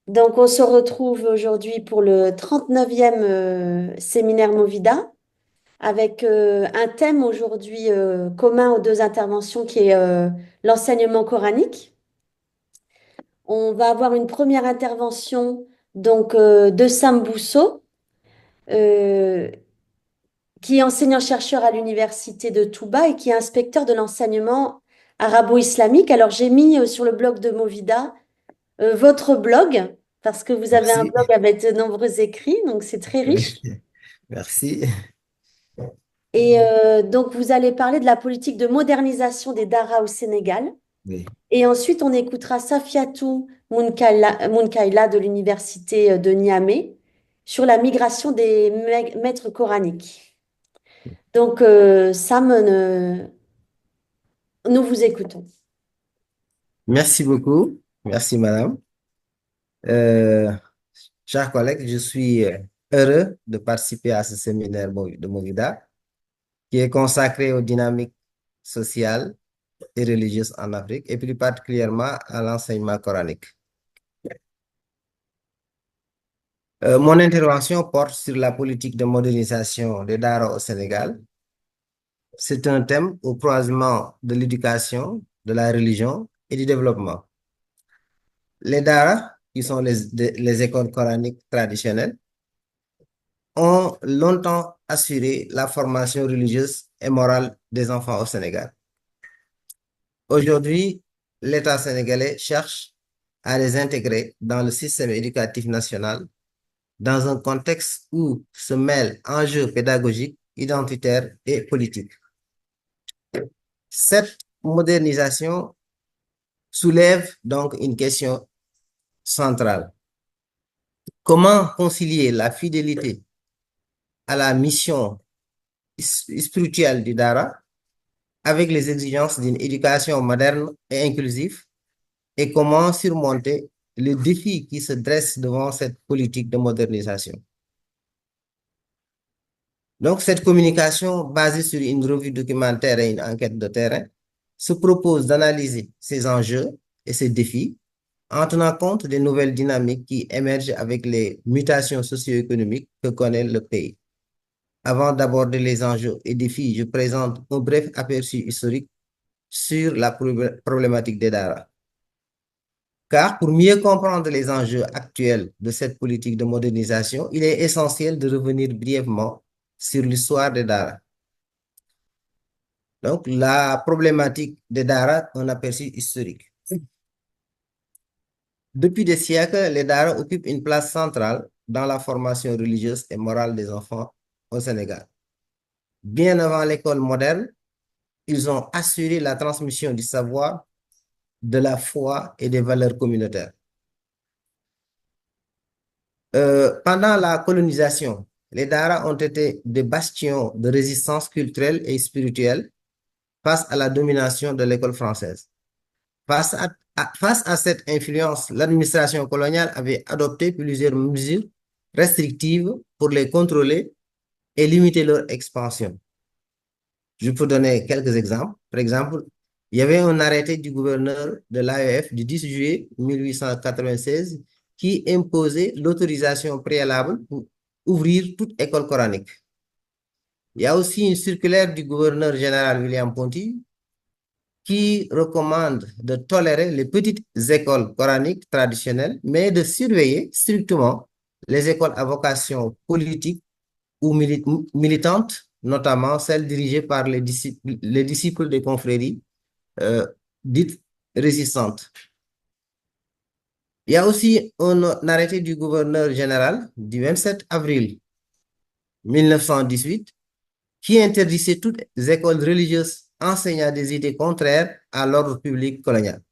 Donc, on se retrouve aujourd'hui pour le 39e séminaire Movida avec un thème aujourd'hui commun aux deux interventions qui est l'enseignement coranique. On va avoir une première intervention de Sam Bousso, euh, qui est enseignant-chercheur à l'université de Touba et qui est inspecteur de l'enseignement arabo-islamique. Alors, j'ai mis sur le blog de Movida votre blog, parce que vous avez un Merci. blog avec de nombreux écrits, donc c'est très Oui, riche. merci. Et donc, vous allez parler de la politique de modernisation des Dara au Sénégal. Oui. Et ensuite, on écoutera Safiatou Munkaila de l'université de Niamey sur la migration des maîtres coraniques. Donc, Sam, nous vous écoutons. Merci beaucoup. Merci, madame. Euh, Chers collègues, je suis heureux de participer à ce séminaire de Movida qui est consacré aux dynamiques sociales et religieuses en Afrique et plus particulièrement à l'enseignement coranique. Mon intervention porte sur la politique de modernisation des Dara au Sénégal. C'est un thème au croisement de l'éducation, de la religion et du développement. Les Dara, qui sont les écoles coraniques traditionnelles, ont longtemps assuré la formation religieuse et morale des enfants au Sénégal. Aujourd'hui, l'État sénégalais cherche à les intégrer dans le système éducatif national dans un contexte où se mêlent enjeux pédagogiques, identitaires et politiques. Cette modernisation soulève donc une question centrale. Comment concilier la fidélité à la mission spirituelle du Dara avec les exigences d'une éducation moderne et inclusive et comment surmonter les défis qui se dressent devant cette politique de modernisation. Donc, cette communication basée sur une revue documentaire et une enquête de terrain se propose d'analyser ces enjeux et ces défis en tenant compte des nouvelles dynamiques qui émergent avec les mutations socio-économiques que connaît le pays. Avant d'aborder les enjeux et défis, je présente un bref aperçu historique sur la problématique des Dara. Car pour mieux comprendre les enjeux actuels de cette politique de modernisation, il est essentiel de revenir brièvement sur l'histoire des Dara. Donc, la problématique des Dara, un aperçu historique. Depuis des siècles, les Dara occupent une place centrale dans la formation religieuse et morale des enfants au Sénégal. Bien avant l'école moderne, ils ont assuré la transmission du savoir, de la foi et des valeurs communautaires. Pendant la colonisation, les Dara ont été des bastions de résistance culturelle et spirituelle face à la domination de l'école française. Face à cette influence, l'administration coloniale avait adopté plusieurs mesures restrictives pour les contrôler et limiter leur expansion. Je peux donner quelques exemples. Par exemple, il y avait un arrêté du gouverneur de l'AEF du 10 juillet 1896 qui imposait l'autorisation préalable pour ouvrir toute école coranique. Il y a aussi une circulaire du gouverneur général William Ponty qui recommande de tolérer les petites écoles coraniques traditionnelles, mais de surveiller strictement les écoles à vocation politique ou militantes, notamment celles dirigées par les disciples des confréries euh, dites résistantes. Il y a aussi un arrêté du gouverneur général du 27 avril 1918 qui interdisait toutes les écoles religieuses enseignant des idées contraires à l'ordre public colonial.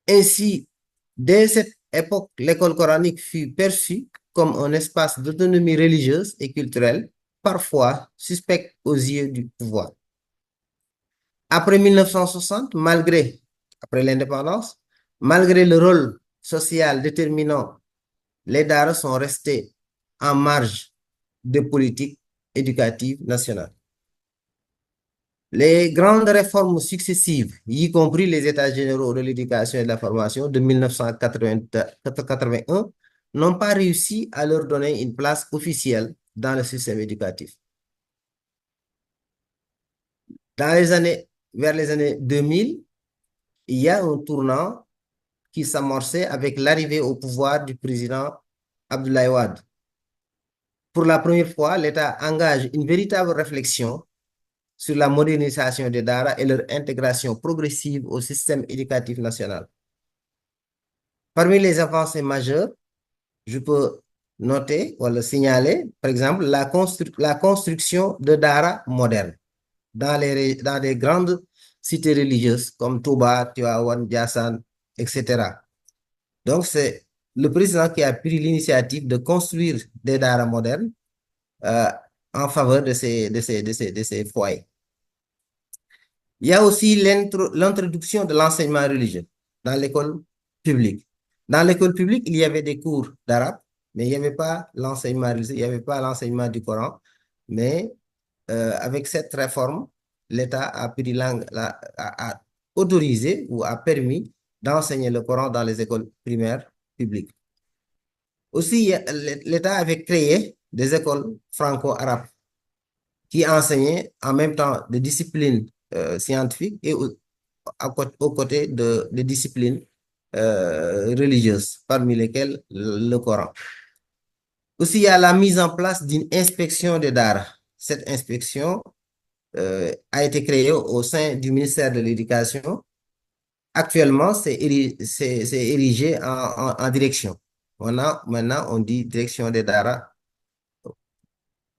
Ainsi, dès cette époque, l'école coranique fut perçue comme un espace d'autonomie religieuse et culturelle, parfois suspect aux yeux du pouvoir. Après 1960, après l'indépendance, malgré le rôle social déterminant, les Dara sont restés en marge des politiques éducatives nationales. Les grandes réformes successives, y compris les États généraux de l'éducation et de la formation de 1981, n'ont pas réussi à leur donner une place officielle dans le système éducatif. Vers les années 2000, il y a un tournant qui s'amorçait avec l'arrivée au pouvoir du président Abdoulaye Wade. Pour la première fois, l'État engage une véritable réflexion sur la modernisation des Dara et leur intégration progressive au système éducatif national. Parmi les avancées majeures, je peux noter ou le signaler, par exemple, la construction de Dara modernes dans des grandes cités religieuses comme Touba, Tivaouane, Ndiassane, etc. Donc, c'est le président qui a pris l'initiative de construire des Dara modernes euh, en faveur de ces foyers. Il y a aussi l'introduction de l'enseignement religieux dans l'école publique. Dans l'école publique, il y avait des cours d'arabe, mais il n'y avait pas l'enseignement religieux, il n'y avait pas l'enseignement du Coran. Mais avec cette réforme, l'État a pris a autorisé ou a permis d'enseigner le Coran dans les écoles primaires publiques. Aussi, l'État avait créé des écoles franco-arabes qui enseignaient en même temps des disciplines scientifiques et aux côtés de disciplines religieuses, parmi lesquelles le Coran. Aussi, il y a la mise en place d'une inspection des Dara. Cette inspection a été créée au sein du ministère de l'Éducation. Actuellement, c'est érigé en direction. Maintenant, on dit direction des Dara.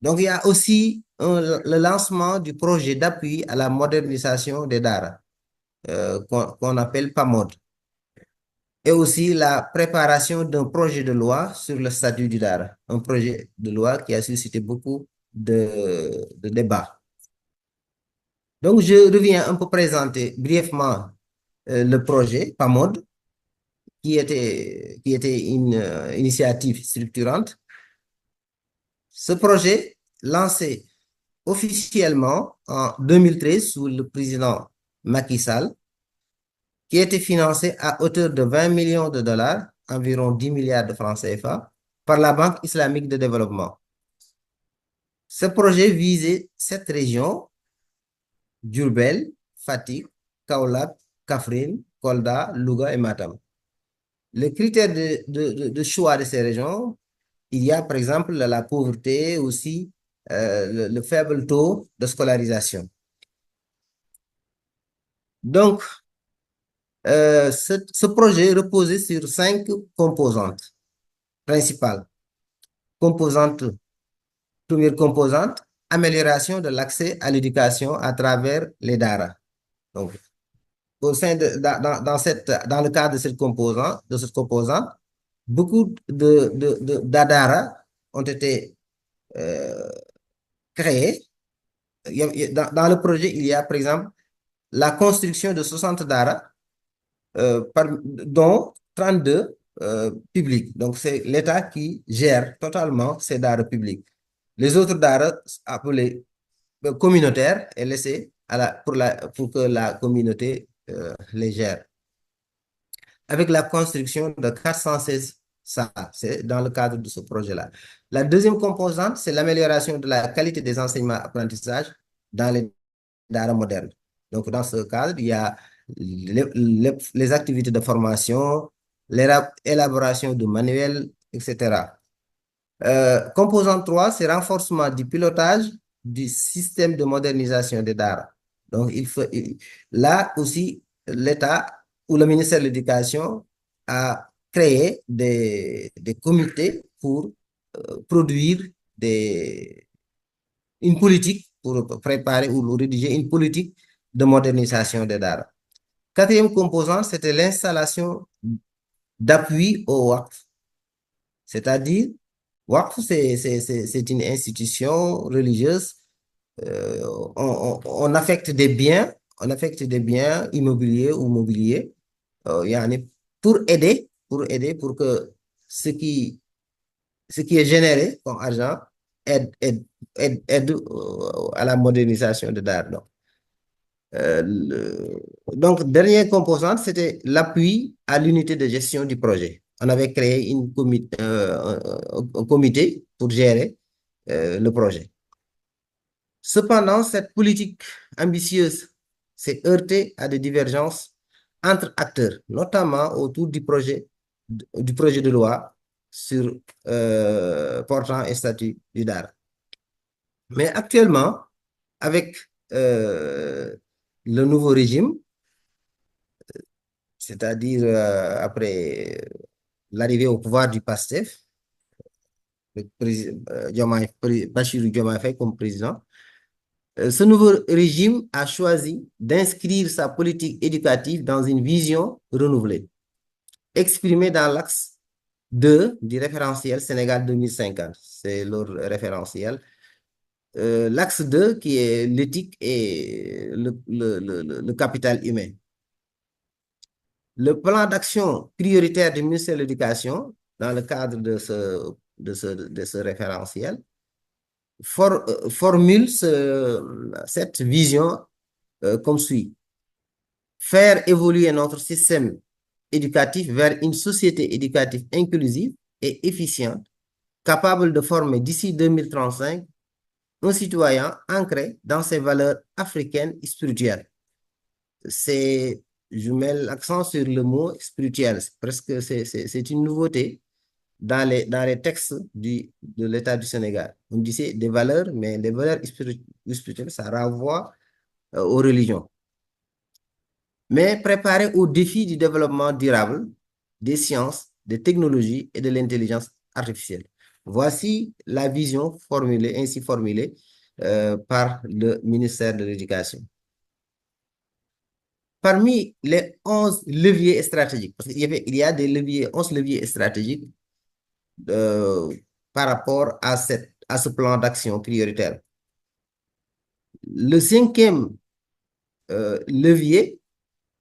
Donc, il y a aussi le lancement du projet d'appui à la modernisation des Dara, qu'on appelle PAMOD, et aussi la préparation d'un projet de loi sur le statut du Dara, un projet de loi qui a suscité beaucoup de débats. Donc, je reviens un peu présenter brièvement le projet PAMOD, qui était une initiative structurante. Ce projet, lancé officiellement en 2013 sous le président Macky Sall, qui a été financé à hauteur de 20 millions de dollars, environ 10 milliards de francs CFA, par la Banque islamique de développement. Ce projet visait 7 régions: Diourbel, Fatick, Kaolack, Kaffrine, Kolda, Louga et Matam. Les critères de choix de ces régions, il y a par exemple la pauvreté, aussi le faible taux de scolarisation. Donc, ce projet reposait sur 5 composantes principales. Première composante, amélioration de l'accès à l'éducation à travers les DARA. Donc, dans le cadre de cette composante, beaucoup d'ADARA ont été euh, créés. Dans le projet, il y a par exemple la construction de 60 DARA, dont 32 publics. Donc, c'est l'État qui gère totalement ces DARA publics. Les autres DARA, appelés communautaires, est laissé pour que la communauté les gère. Avec la construction de 416 salles, c'est dans le cadre de ce projet-là. La deuxième composante, c'est l'amélioration de la qualité des enseignements-apprentissages dans les daara modernes. Donc, dans ce cadre, il y a les activités de formation, l'élaboration de manuels, etc. Composante 3, c'est renforcement du pilotage du système de modernisation des DARA. Donc, là aussi, l'État ou le ministère de l'Éducation a créé des comités pour produire une politique, pour préparer ou rédiger une politique de modernisation des DARA. Quatrième composant, c'était l'installation d'appui au WACF. C'est-à-dire, WACF, c'est une institution religieuse. On affecte des biens, immobiliers ou mobiliers, pour aider, pour que ce qui, ce qui est généré comme argent aide à la modernisation de Darno. Donc, dernière composante, c'était l'appui à l'unité de gestion du projet. On avait créé un comité pour gérer le projet. Cependant, cette politique ambitieuse s'est heurtée à des divergences entre acteurs, notamment autour du projet de loi sur portant et statut du Dara. Mais actuellement, avec le nouveau régime, c'est-à-dire l'arrivée au pouvoir du PASTEF, Bassirou Diomaye Faye comme président, ce nouveau régime a choisi d'inscrire sa politique éducative dans une vision renouvelée, exprimée dans l'axe 2 du référentiel Sénégal 2050. C'est leur référentiel. L'axe 2 qui est l'éthique et le capital humain. Le plan d'action prioritaire du ministère de l'Éducation, dans le cadre de ce référentiel, formule cette vision comme suit. Faire évoluer notre système éducatif vers une société éducative inclusive et efficiente, capable de former d'ici 2035 un citoyen ancré dans ses valeurs africaines et spirituelles. Je mets l'accent sur le mot spirituel, parce que c'est une nouveauté dans les textes de l'État du Sénégal. On disait des valeurs, mais les valeurs spirituelles, ça renvoie aux religions. Mais préparer aux défis du développement durable, des sciences, des technologies et de l'intelligence artificielle. Voici la vision ainsi formulée par le ministère de l'Éducation. Parmi les 11 leviers stratégiques, parce qu'il y a des leviers, 11 leviers stratégiques par rapport à ce plan d'action prioritaire. Le cinquième levier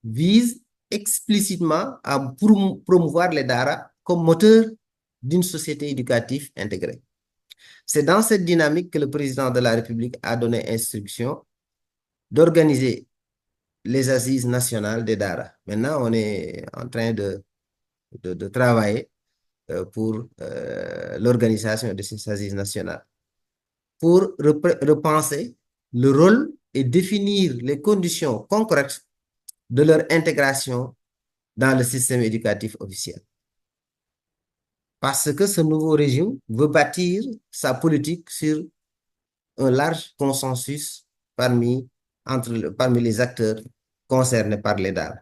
vise explicitement à promouvoir les Dara comme moteur d'une société éducative intégrée. C'est dans cette dynamique que le président de la République a donné instruction d'organiser les assises nationales des Dara. Maintenant, on est en train de travailler pour l'organisation de ces assises nationales, pour repenser le rôle et définir les conditions concrètes de leur intégration dans le système éducatif officiel. Parce que ce nouveau régime veut bâtir sa politique sur un large consensus parmi les acteurs concernés par les DAR.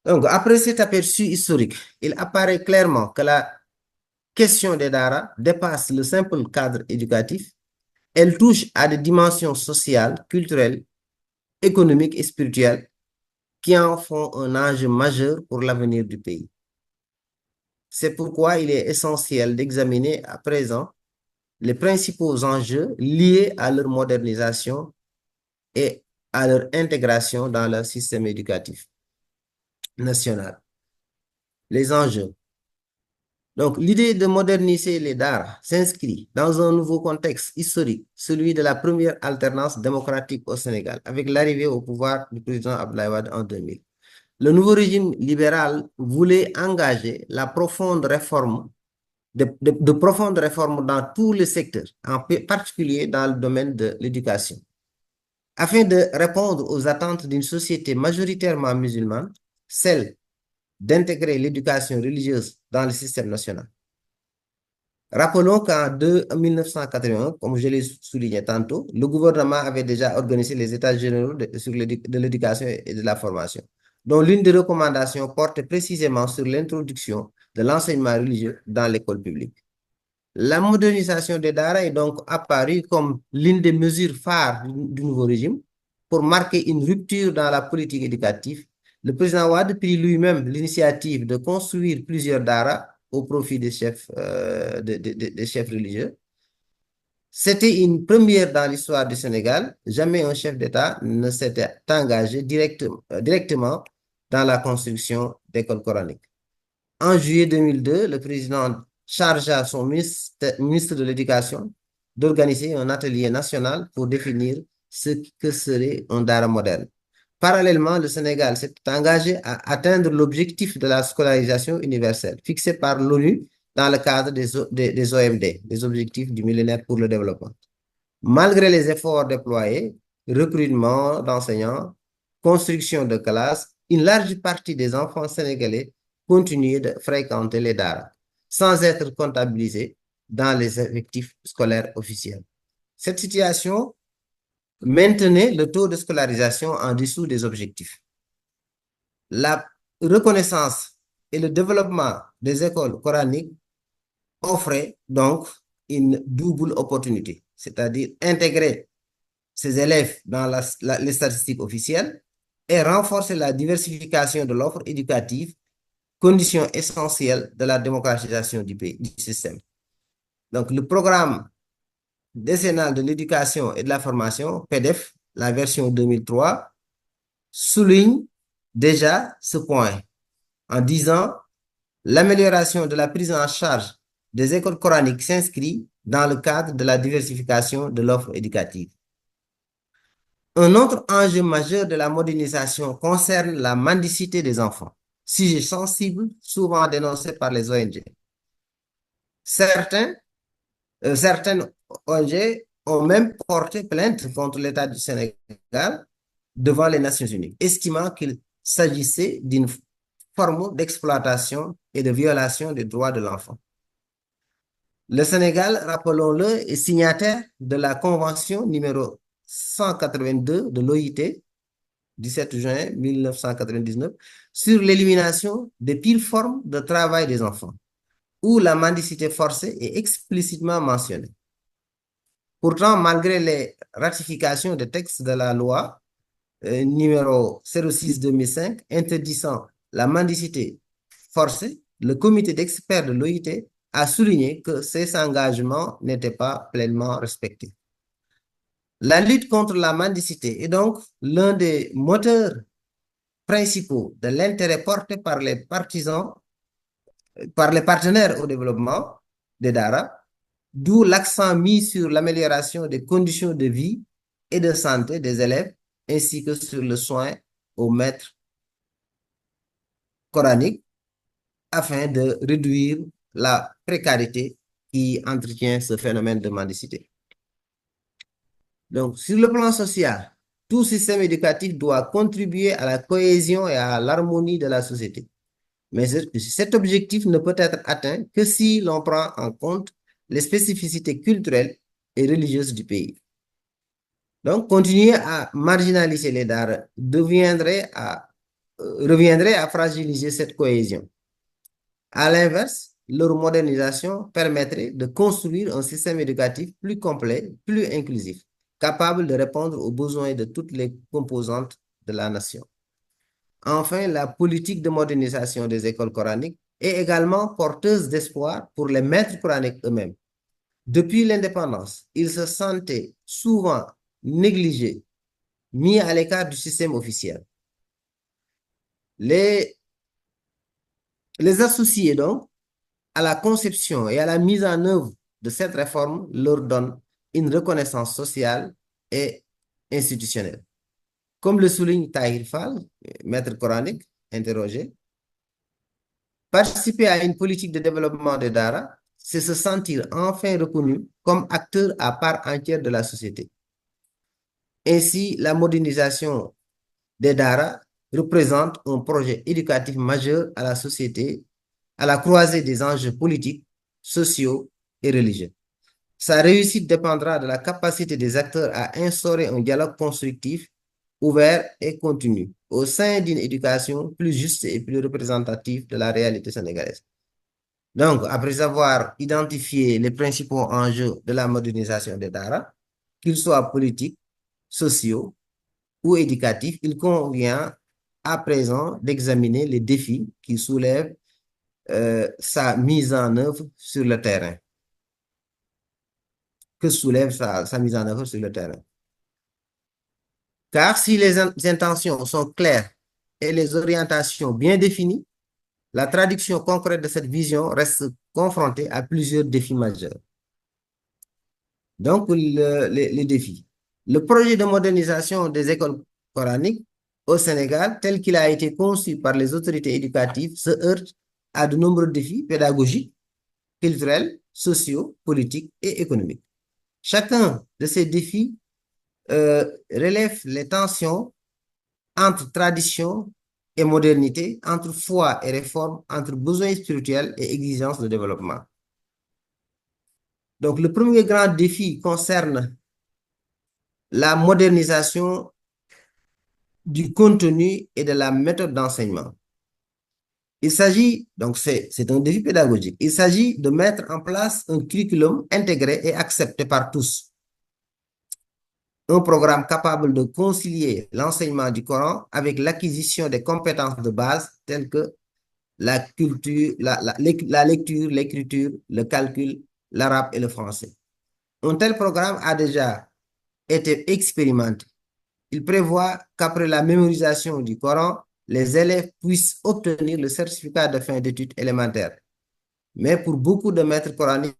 Donc, après cet aperçu historique, il apparaît clairement que la question des DARA dépasse le simple cadre éducatif. Elle touche à des dimensions sociales, culturelles, économiques et spirituelles qui en font un enjeu majeur pour l'avenir du pays. C'est pourquoi il est essentiel d'examiner à présent les principaux enjeux liés à leur modernisation et à leur intégration dans le système éducatif national. Les enjeux. Donc, l'idée de moderniser les DARA s'inscrit dans un nouveau contexte historique, celui de la première alternance démocratique au Sénégal, avec l'arrivée au pouvoir du président Abdoulaye Wade en 2000. Le nouveau régime libéral voulait engager la profonde réforme, de profondes réformes dans tous les secteurs, en particulier dans le domaine de l'éducation. Afin de répondre aux attentes d'une société majoritairement musulmane, celle d'intégrer l'éducation religieuse dans le système national. Rappelons qu'en 1981, comme je l'ai souligné tantôt, le gouvernement avait déjà organisé les états généraux de l'éducation et de la formation, dont l'une des recommandations porte précisément sur l'introduction de l'enseignement religieux dans l'école publique. La modernisation des DARA est donc apparue comme l'une des mesures phares du nouveau régime pour marquer une rupture dans la politique éducative. Le président Wade prit lui-même l'initiative de construire plusieurs DARA au profit des chefs religieux. C'était une première dans l'histoire du Sénégal. Jamais un chef d'État ne s'était engagé directement dans la construction d'écoles coraniques. En juillet 2002, le président chargea son ministre de l'Éducation d'organiser un atelier national pour définir ce que serait un Dara moderne. Parallèlement, le Sénégal s'est engagé à atteindre l'objectif de la scolarisation universelle fixé par l'ONU dans le cadre des OMD, des objectifs du millénaire pour le développement. Malgré les efforts déployés, recrutement d'enseignants, construction de classes, une large partie des enfants sénégalais continuent de fréquenter les Dara sans être comptabilisés dans les effectifs scolaires officiels. Cette situation maintenait le taux de scolarisation en dessous des objectifs. La reconnaissance et le développement des écoles coraniques offraient donc une double opportunité, c'est-à-dire intégrer ces élèves dans les statistiques officielles et renforcer la diversification de l'offre éducative, condition essentielle de la démocratisation du pays, du système. Donc, le programme décennal de l'éducation et de la formation, PDF, la version 2003, souligne déjà ce point en disant l'amélioration de la prise en charge des écoles coraniques s'inscrit dans le cadre de la diversification de l'offre éducative. Un autre enjeu majeur de la modernisation concerne la mendicité des enfants, sujet sensible souvent dénoncé par les ONG. Certaines ONG ont même porté plainte contre l'État du Sénégal devant les Nations Unies, estimant qu'il s'agissait d'une forme d'exploitation et de violation des droits de l'enfant. Le Sénégal, rappelons-le, est signataire de la Convention numéro 182 de l'OIT, 17 juin 1999, sur l'élimination des pires formes de travail des enfants, où la mendicité forcée est explicitement mentionnée. Pourtant, malgré les ratifications des textes de la loi numéro 06-2005 interdisant la mendicité forcée, le comité d'experts de l'OIT a souligné que ces engagements n'étaient pas pleinement respectés. La lutte contre la mendicité est donc l'un des moteurs principaux de l'intérêt porté par les partisans, par les partenaires au développement des Dara, d'où l'accent mis sur l'amélioration des conditions de vie et de santé des élèves, ainsi que sur le soin aux maîtres coraniques, afin de réduire la précarité qui entretient ce phénomène de mendicité. Donc, sur le plan social, tout système éducatif doit contribuer à la cohésion et à l'harmonie de la société. Mais cet objectif ne peut être atteint que si l'on prend en compte les spécificités culturelles et religieuses du pays. Donc, continuer à marginaliser les Dara reviendrait à fragiliser cette cohésion. À l'inverse, leur modernisation permettrait de construire un système éducatif plus complet, plus inclusif, capable de répondre aux besoins de toutes les composantes de la nation. Enfin, la politique de modernisation des écoles coraniques est également porteuse d'espoir pour les maîtres coraniques eux-mêmes. Depuis l'indépendance, ils se sentaient souvent négligés, mis à l'écart du système officiel. Les associés donc à la conception et à la mise en œuvre de cette réforme leur donnent une reconnaissance sociale et institutionnelle. Comme le souligne Tahir Fall, maître coranique interrogé, participer à une politique de développement de Dara, c'est se sentir enfin reconnu comme acteur à part entière de la société. Ainsi, la modernisation des Dara représente un projet éducatif majeur à la société, à la croisée des enjeux politiques, sociaux et religieux. Sa réussite dépendra de la capacité des acteurs à instaurer un dialogue constructif, ouvert et continu au sein d'une éducation plus juste et plus représentative de la réalité sénégalaise. Donc, après avoir identifié les principaux enjeux de la modernisation des Dara, qu'ils soient politiques, sociaux ou éducatifs, il convient à présent d'examiner les défis qui soulèvent sa mise en œuvre sur le terrain. Que soulève sa mise en œuvre sur le terrain. Car si les intentions sont claires et les orientations bien définies, la traduction concrète de cette vision reste confrontée à plusieurs défis majeurs. Donc, les défis. Le projet de modernisation des écoles coraniques au Sénégal, tel qu'il a été conçu par les autorités éducatives, se heurte à de nombreux défis pédagogiques, culturels, sociaux, politiques et économiques. Chacun de ces défis relève les tensions entre tradition et modernité, entre foi et réforme, entre besoins spirituels et exigences de développement. Donc, le premier grand défi concerne la modernisation du contenu et de la méthode d'enseignement. Il s'agit, donc c'est un défi pédagogique, il s'agit de mettre en place un curriculum intégré et accepté par tous. Un programme capable de concilier l'enseignement du Coran avec l'acquisition des compétences de base telles que la culture, la lecture, l'écriture, le calcul, l'arabe et le français. Un tel programme a déjà été expérimenté. Il prévoit qu'après la mémorisation du Coran, les élèves puissent obtenir le certificat de fin d'études élémentaires. Mais pour beaucoup de maîtres coraniques,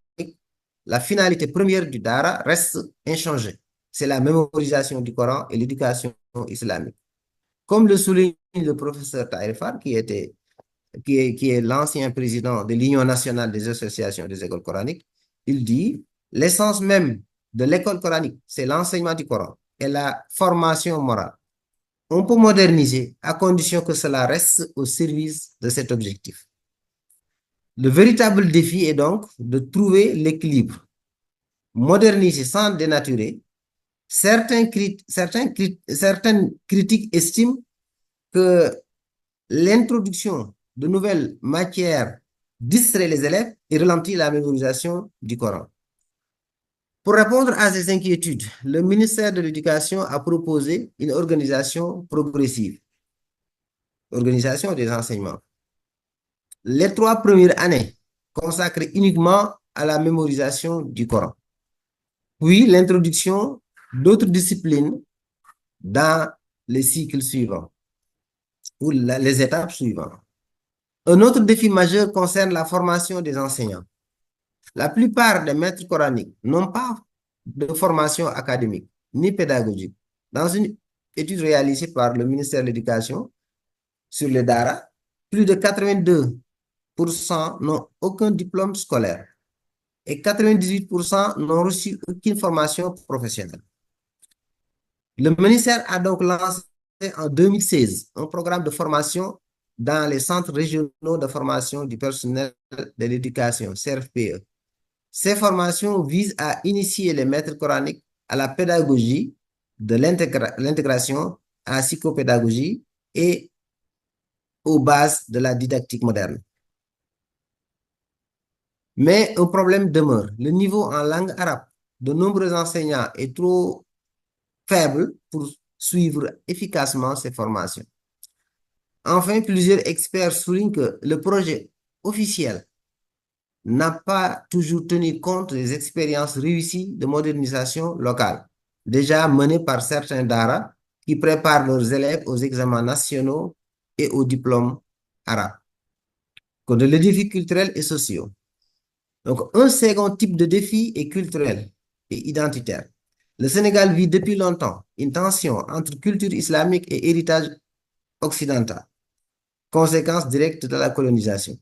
la finalité première du Dara reste inchangée. C'est la mémorisation du Coran et l'éducation islamique. Comme le souligne le professeur Taïrfan, qui est l'ancien président de l'Union nationale des associations des écoles coraniques, il dit, l'essence même de l'école coranique, c'est l'enseignement du Coran et la formation morale. On peut moderniser à condition que cela reste au service de cet objectif. Le véritable défi est donc de trouver l'équilibre. Moderniser sans dénaturer. Certaines critiques estiment que l'introduction de nouvelles matières distrait les élèves et ralentit la mémorisation du Coran. Pour répondre à ces inquiétudes, le ministère de l'Éducation a proposé une organisation progressive, organisation des enseignements. Les 3 premières années consacrées uniquement à la mémorisation du Coran, puis l'introduction d'autres disciplines dans les cycles suivants ou les étapes suivantes. Un autre défi majeur concerne la formation des enseignants. La plupart des maîtres coraniques n'ont pas de formation académique ni pédagogique. Dans une étude réalisée par le ministère de l'Éducation sur les Dara, plus de 82% n'ont aucun diplôme scolaire et 98% n'ont reçu aucune formation professionnelle. Le ministère a donc lancé en 2016 un programme de formation dans les centres régionaux de formation du personnel de l'éducation, CRFPE. Ces formations visent à initier les maîtres coraniques à la pédagogie, de l'intégration, à la psychopédagogie et aux bases de la didactique moderne. Mais un problème demeure. Le niveau en langue arabe de nombreux enseignants est trop faible pour suivre efficacement ces formations. Enfin, plusieurs experts soulignent que le projet officiel n'a pas toujours tenu compte des expériences réussies de modernisation locale, déjà menées par certains Dara qui préparent leurs élèves aux examens nationaux et aux diplômes arabes, contre les défis culturels et sociaux. Donc, un second type de défi est culturel et identitaire. Le Sénégal vit depuis longtemps une tension entre culture islamique et héritage occidental, conséquence directe de la colonisation.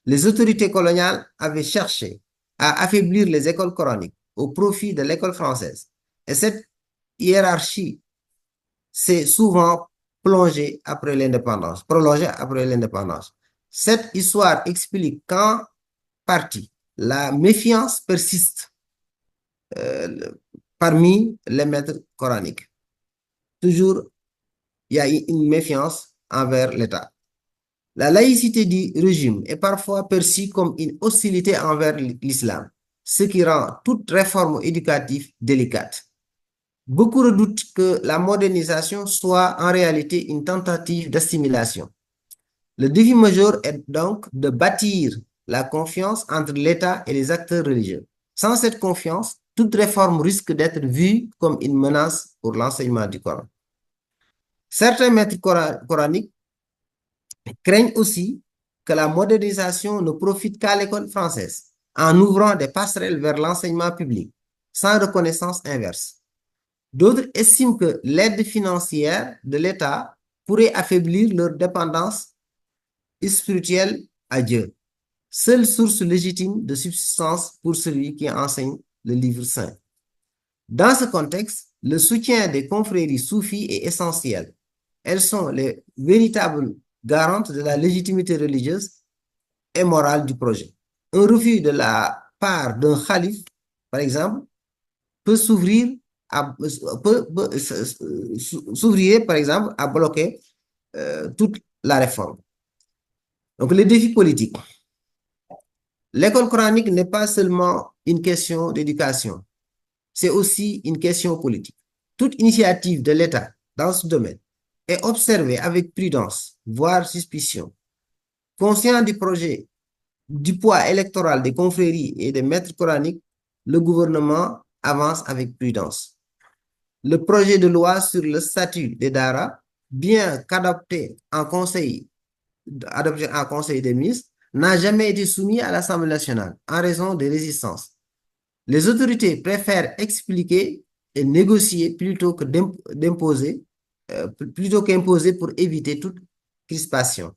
Les autorités coloniales avaient cherché à affaiblir les écoles coraniques au profit de l'école française. Et cette hiérarchie s'est souvent prolongée après l'indépendance. Cette histoire explique qu'en partie, la méfiance persiste parmi les maîtres coraniques. Toujours, il y a une méfiance envers l'État. La laïcité du régime est parfois perçue comme une hostilité envers l'islam, ce qui rend toute réforme éducative délicate. Beaucoup redoutent que la modernisation soit en réalité une tentative d'assimilation. Le défi majeur est donc de bâtir la confiance entre l'État et les acteurs religieux. Sans cette confiance, toute réforme risque d'être vue comme une menace pour l'enseignement du Coran. Certains maîtres coraniques craignent aussi que la modernisation ne profite qu'à l'école française, en ouvrant des passerelles vers l'enseignement public, sans reconnaissance inverse. D'autres estiment que l'aide financière de l'État pourrait affaiblir leur dépendance spirituelle à Dieu, seule source légitime de subsistance pour celui qui enseigne le livre saint. Dans ce contexte, le soutien des confréries soufis est essentiel. Elles sont les véritables garantes de la légitimité religieuse et morale du projet. Un refus de la part d'un calife, par exemple, peut s'ouvrir s'ouvrirait, par exemple, à bloquer toute la réforme. Donc, les défis politiques. L'école coranique n'est pas seulement une question d'éducation, c'est aussi une question politique. Toute initiative de l'État dans ce domaine est observée avec prudence, voire suspicion. Conscient du projet, du poids électoral des confréries et des maîtres coraniques, le gouvernement avance avec prudence. Le projet de loi sur le statut des Dara, bien qu'adopté en conseil des ministres, n'a jamais été soumis à l'Assemblée nationale en raison des résistances. Les autorités préfèrent expliquer et négocier plutôt qu'imposer pour éviter toute crispation.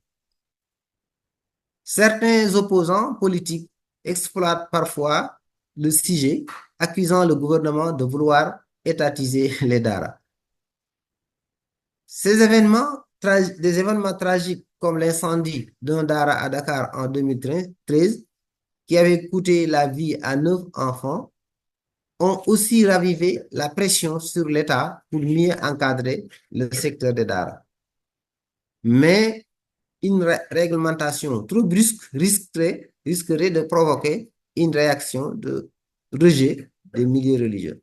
Certains opposants politiques exploitent parfois le sujet, accusant le gouvernement de vouloir étatiser les Dara. Des événements tragiques comme l'incendie d'un Dara à Dakar en 2013, qui avait coûté la vie à 9 enfants, ont aussi ravivé la pression sur l'État pour mieux encadrer le secteur des Dara. Mais une réglementation trop brusque risquerait de provoquer une réaction de rejet des milieux religieux.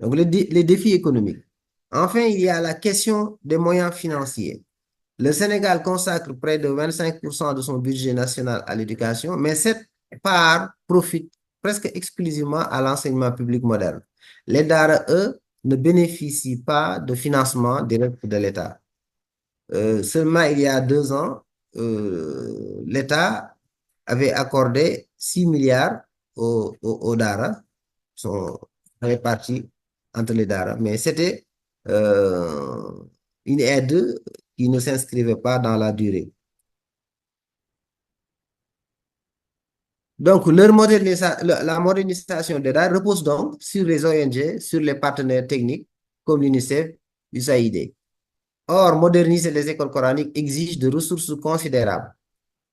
Donc, les défis économiques. Enfin, il y a la question des moyens financiers. Le Sénégal consacre près de 25% de son budget national à l'éducation, mais cette part profite presque exclusivement à l'enseignement public moderne. Les Dara, eux, ne bénéficient pas de financement direct de l'État. Seulement il y a 2 ans, l'État avait accordé 6 milliards aux Dara, sont répartis entre les Dara, mais c'était euh, une aide qui ne s'inscrivait pas dans la durée. Donc, la modernisation des Dara repose donc sur les ONG, sur les partenaires techniques comme l'UNICEF, l'USAID. Or, moderniser les écoles coraniques exige de ressources considérables.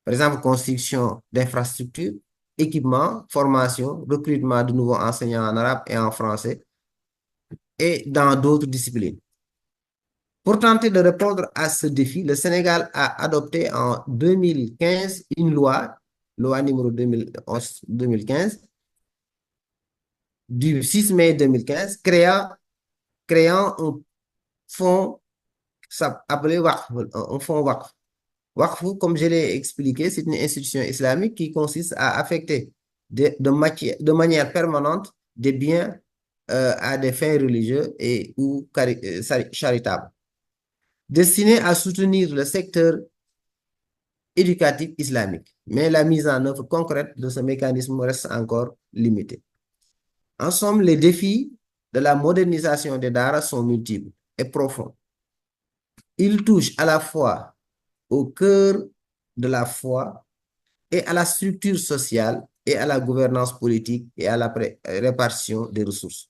Par exemple, construction d'infrastructures, équipement, formation, recrutement de nouveaux enseignants en arabe et en français et dans d'autres disciplines. Pour tenter de répondre à ce défi, le Sénégal a adopté en 2015 une loi numéro 2011-2015, du 6 mai 2015, créant un fonds appelé WACF, un fonds WACF. WACF, comme je l'ai expliqué, c'est une institution islamique qui consiste à affecter de manière permanente des biens à des fins religieuses ou charitables, destinés à soutenir le secteur éducatif islamique. Mais la mise en œuvre concrète de ce mécanisme reste encore limitée. En somme, les défis de la modernisation des Dara sont multiples et profonds. Ils touchent à la fois au cœur de la foi et à la structure sociale et à la gouvernance politique et à la répartition des ressources.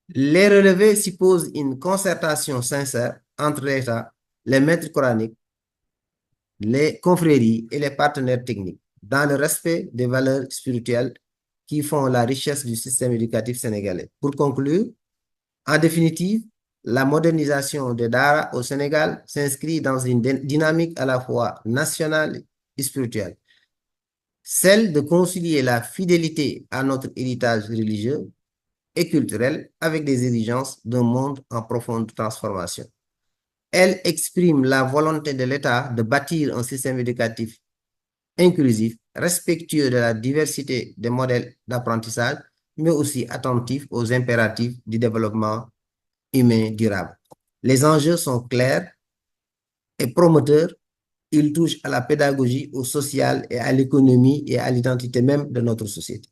Les relevés supposent une concertation sincère entre l'État, les maîtres coraniques, les confréries et les partenaires techniques, dans le respect des valeurs spirituelles qui font la richesse du système éducatif sénégalais. Pour conclure, en définitive, la modernisation des Dara au Sénégal s'inscrit dans une dynamique à la fois nationale et spirituelle, celle de concilier la fidélité à notre héritage religieux et culturel avec des exigences d'un monde en profonde transformation. Elle exprime la volonté de l'État de bâtir un système éducatif inclusif, respectueux de la diversité des modèles d'apprentissage, mais aussi attentif aux impératifs du développement humain durable. Les enjeux sont clairs et promoteurs. Ils touchent à la pédagogie, au social et à l'économie et à l'identité même de notre société.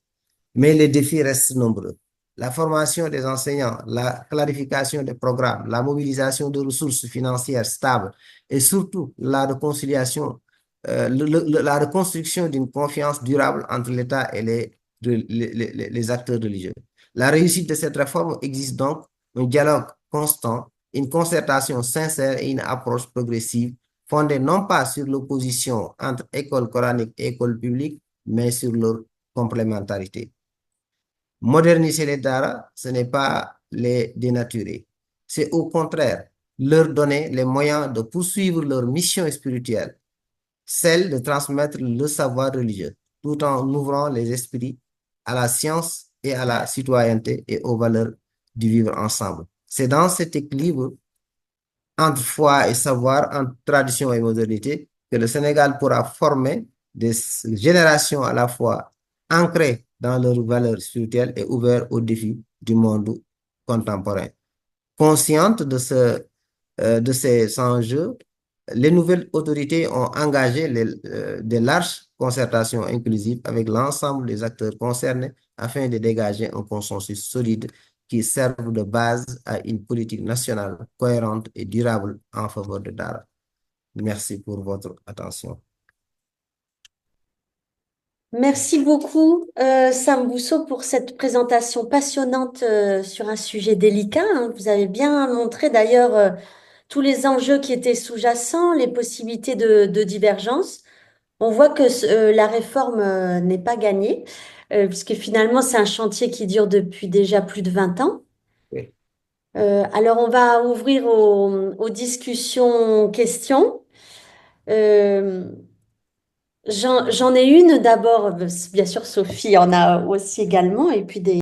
Mais les défis restent nombreux. la formation des enseignants, la clarification des programmes, la mobilisation de ressources financières stables et surtout la réconciliation, la reconstruction d'une confiance durable entre l'État et les acteurs religieux. La réussite de cette réforme existe donc un dialogue constant, une concertation sincère et une approche progressive fondée non pas sur l'opposition entre école coranique et école publique, mais sur leur complémentarité. Moderniser les Dara, ce n'est pas les dénaturer. C'est au contraire leur donner les moyens de poursuivre leur mission spirituelle, celle de transmettre le savoir religieux, tout en ouvrant les esprits à la science et à la citoyenneté et aux valeurs du vivre ensemble. C'est dans cet équilibre entre foi et savoir, entre tradition et modernité, que le Sénégal pourra former des générations à la fois ancrées dans leurs valeurs spirituelles et ouvertes aux défis du monde contemporain. Consciente de ces enjeux, les nouvelles autorités ont engagé de larges concertations inclusives avec l'ensemble des acteurs concernés afin de dégager un consensus solide qui serve de base à une politique nationale cohérente et durable en faveur de Dara. Merci pour votre attention. Merci beaucoup, Sam Bousso, pour cette présentation passionnante sur un sujet délicat, hein. Vous avez bien montré d'ailleurs tous les enjeux qui étaient sous-jacents, les possibilités de divergence. On voit que la réforme n'est pas gagnée, puisque finalement, c'est un chantier qui dure depuis déjà plus de 20 ans. Oui. Alors, on va ouvrir aux discussions, questions. Euh, j'en ai une d'abord, bien sûr, Sophie en a aussi également, et puis des